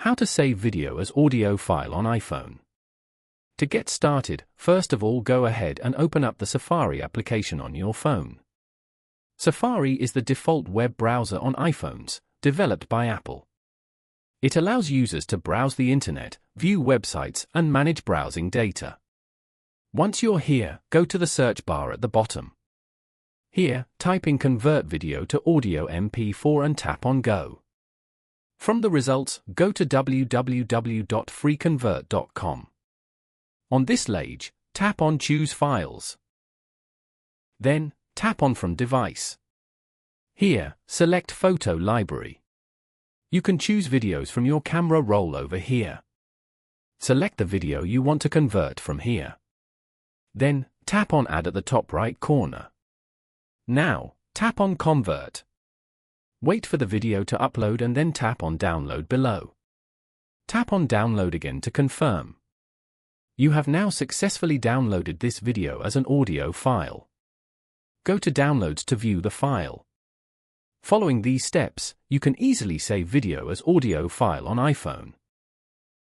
How to save video as audio file on iPhone. To get started, first of all go ahead and open up the Safari application on your phone. Safari is the default web browser on iPhones, developed by Apple. It allows users to browse the internet, view websites, and manage browsing data. Once you're here, go to the search bar at the bottom. Here, type in Convert Video to Audio MP4 and tap on Go. From the results, go to www.freeconvert.com. On this page, tap on Choose Files. Then, tap on From Device. Here, select Photo Library. You can choose videos from your camera roll over here. Select the video you want to convert from here. Then, tap on Add at the top right corner. Now, tap on Convert. Wait for the video to upload and then tap on Download below. Tap on Download again to confirm. You have now successfully downloaded this video as an audio file. Go to Downloads to view the file. Following these steps, you can easily save video as audio file on iPhone.